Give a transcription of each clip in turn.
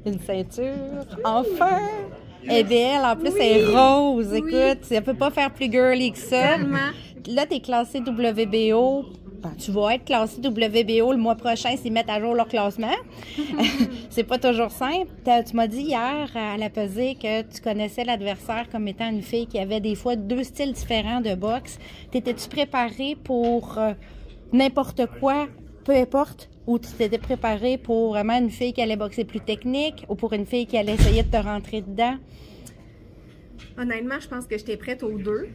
Une ceinture, enfin! Elle est belle, en plus, elle est rose. Oui. Écoute, ça peut pas faire plus girly que ça. Tellement. Là, tu es classé WBO. Ben, tu vas être classé WBO le mois prochain s'ils mettent à jour leur classement. C'est pas toujours simple. Tu m'as dit hier à la pesée que tu connaissais l'adversaire comme étant une fille qui avait des fois 2 styles différents de boxe. T'étais-tu préparé pour n'importe quoi, peu importe, ou tu t'étais préparé pour vraiment une fille qui allait boxer plus technique ou pour une fille qui allait essayer de te rentrer dedans? Honnêtement, je pense que j'étais prête aux deux.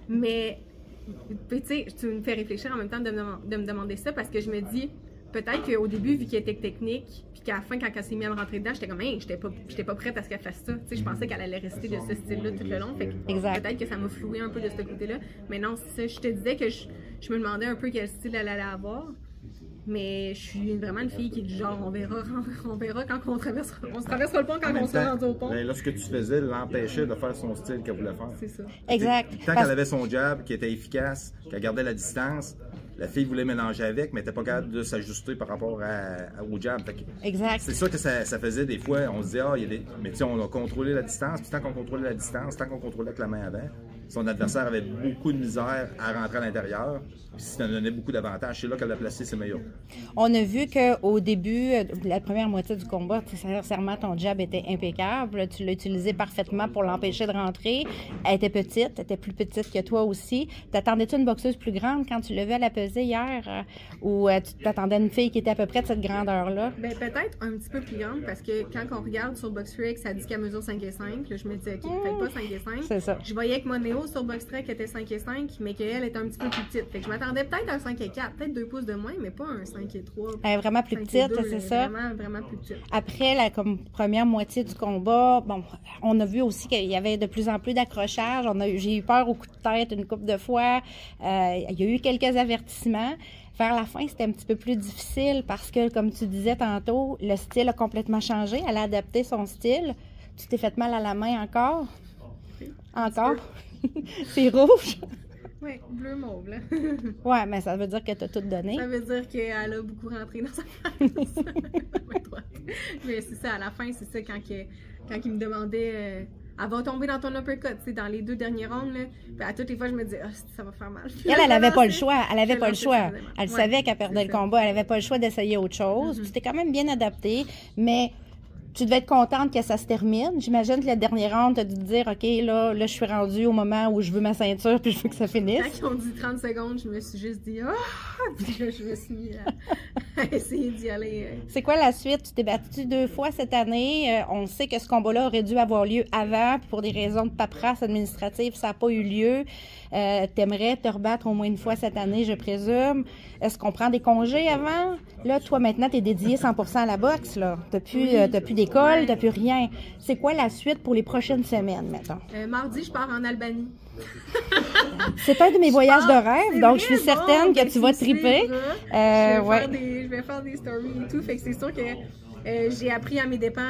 Mais, tu sais, tu me fais réfléchir en même temps de me demander ça parce que je me dis, peut-être qu'au début, vu qu'elle était technique, puis qu'à la fin, quand elle s'est mise à me rentrer dedans, j'étais comme, hey, j'étais pas prête à ce qu'elle fasse ça. Tu sais, je pensais qu'elle allait rester de ce style-là tout le long. Fait que peut-être que ça m'a floué un peu de ce côté-là. Mais non, c'est ça. Je te disais que je me demandais un peu quel style elle allait avoir. Mais je suis vraiment une fille qui est du genre, on verra quand on se traversera le pont quand on sera rendu au pont. Ben, là, ce que tu faisais l'empêchait de faire son style qu'elle voulait faire. C'est ça. Exact. Tant qu'elle avait son jab, qui était efficace, qu'elle gardait la distance, la fille voulait mélanger avec, mais elle n'était pas capable de s'ajuster par rapport au jab. Exact. C'est ça que ça faisait des fois. On se disait, il y a des... Mais tu sais, on a contrôlé la distance, puis tant qu'on contrôlait la distance, tant qu'on contrôlait avec la main avant, son adversaire avait beaucoup de misère à rentrer à l'intérieur. Puis si ça donnait beaucoup d'avantages, c'est là qu'elle a placé ses meilleurs. On a vu qu'au début, la première moitié du combat, sincèrement, ton jab était impeccable. Tu l'as utilisé parfaitement pour l'empêcher de rentrer. Elle était petite, elle était plus petite que toi aussi. T'attendais-tu une boxeuse plus grande quand tu l'as vue à la pesée hier? Ou tu t'attendais à une fille qui était à peu près de cette grandeur-là? Ben peut-être un petit peu plus grande parce que quand on regarde sur BoxRec, ça dit qu'elle mesure 5 et 5. Là, je me dis, OK, peut-être pas 5 et 5. C'est ça. Je voyais que Monéo sur BoxRec était 5 et 5, mais qu'elle était un petit peu plus petite. Fait que je m'attendais peut-être à un 5 et 4, peut-être 2 pouces de moins, mais pas un 5 et 3. Elle est vraiment plus petite, c'est ça? Vraiment, vraiment plus petite. Après la première moitié du combat, bon, on a vu aussi qu'il y avait de plus en plus d'accrochages. J'ai eu peur au coup de tête une couple de fois. Il y a eu quelques avertissements. Vers la fin, c'était un petit peu plus difficile parce que, comme tu disais tantôt, le style a complètement changé. Elle a adapté son style. Tu t'es fait mal à la main encore? Oui, Encore? C'est rouge? Oui, bleu-mauve, là. Ouais, mais ça veut dire que tu as tout donné. Ça veut dire qu'elle a beaucoup rentré dans sa face. Mais c'est ça, à la fin, c'est ça, quand il me demandait... elle va tomber dans ton uppercut, tu sais, dans les 2 derniers rounds, là. Puis à toutes les fois, je me dis, ça va faire mal. Elle avait pas le choix. Elle avait pas le choix. Elle Ouais, savait qu'elle perdait le combat. Elle avait pas le choix d'essayer autre chose. Tu t'es quand même bien adaptée, mais tu devais être contente que ça se termine. J'imagine que le dernier round, tu as dû te dire, OK, là, je suis rendue au moment où je veux ma ceinture puis je veux que ça finisse. Quand ils ont dit 30 secondes, je me suis juste dit, puis là, je me suis mis à essayer d'y aller. C'est quoi la suite? Tu t'es battue 2 fois cette année. On sait que ce combat-là aurait dû avoir lieu avant, puis pour des raisons de paperasse administrative, ça n'a pas eu lieu. T'aimerais te rebattre au moins une fois cette année, je présume. Est-ce qu'on prend des congés avant? Là, toi, maintenant, tu es dédié 100% à la boxe, là. T'as plus d'école, t'as plus rien. C'est quoi la suite pour les prochaines semaines, mettons? Mardi, je pars en Albanie. C'est un de mes voyages de rêve, donc je suis certaine que tu vas triper. Je vais faire des stories et tout, fait que c'est sûr que j'ai appris à mes dépens,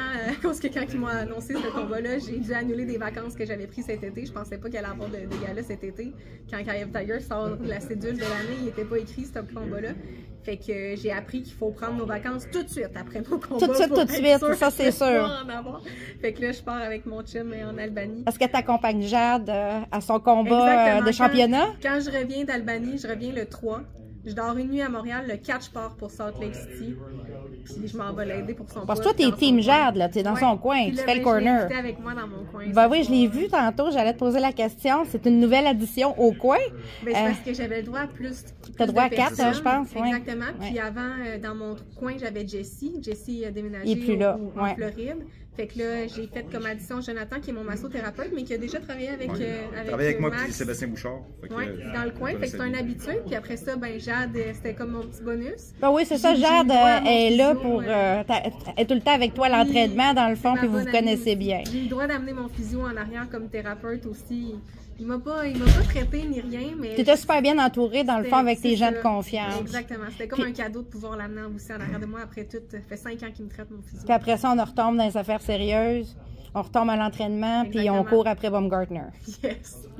parce que quand ils m'ont annoncé ce combat-là, j'ai dû annuler des vacances que j'avais prises cet été. Je pensais pas qu'il allait y avoir de gala cet été. Quand Eye of Tiger sort la cédule de l'année, il n'était pas écrit ce combat-là. Fait que j'ai appris qu'il faut prendre nos vacances tout de suite après nos combats. Tout de suite, ça c'est sûr. Fait que là, je pars avec mon chum en Albanie. Est-ce que tu accompagnes Jade à son combat de championnat? Quand je reviens d'Albanie, je reviens le 3. Je dors une nuit à Montréal, le 4, je pars pour Salt Lake City. Puis je m'en vais l'aider pour son Parce que toi, t'es team Jade, là, t'es dans son coin, tu fais le corner. Je l'ai avec moi dans mon coin. Ben oui, je l'ai vu tantôt, j'allais te poser la question. C'est une nouvelle addition au coin. Ben, c'est parce que j'avais le droit à plus. T'as le droit à 4, je pense. Exactement. Ouais. Puis avant, dans mon coin, j'avais Jessie. Jessie a déménagé Il est plus là. en Floride. Fait que là, j'ai fait comme addition Jonathan, qui est mon massothérapeute, mais qui a déjà travaillé avec travaillé avec moi Max. puis Sébastien Bouchard. Oui, dans le coin. Fait que c'est un habitué. Puis après ça, ben Jade, c'était comme mon petit bonus. Ben oui, c'est ça. Jade est là pour... elle est tout le temps avec toi à l'entraînement, dans le fond, puis vous vous connaissez bien. J'ai eu le droit d'amener mon physio en arrière comme thérapeute aussi. Il m'a pas traité ni rien, mais... Tu étais super bien entourée, dans le fond, avec tes gens de confiance. Exactement. C'était comme un cadeau de pouvoir l'amener aussi en arrière de moi après tout. Ça fait 5 ans qu'il me traite, mon physio. Puis après ça, on retombe dans les affaires sérieuses. On retombe à l'entraînement, puis on court après Baumgartner.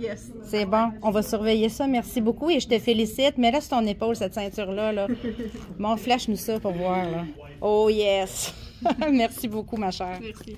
Yes. C'est bon. On va surveiller ça. Merci beaucoup et je te félicite. Mais là, sur ton épaule, cette ceinture-là, là. Mon flash nous ça pour voir, là. Oh yes! Merci beaucoup, ma chère. Merci.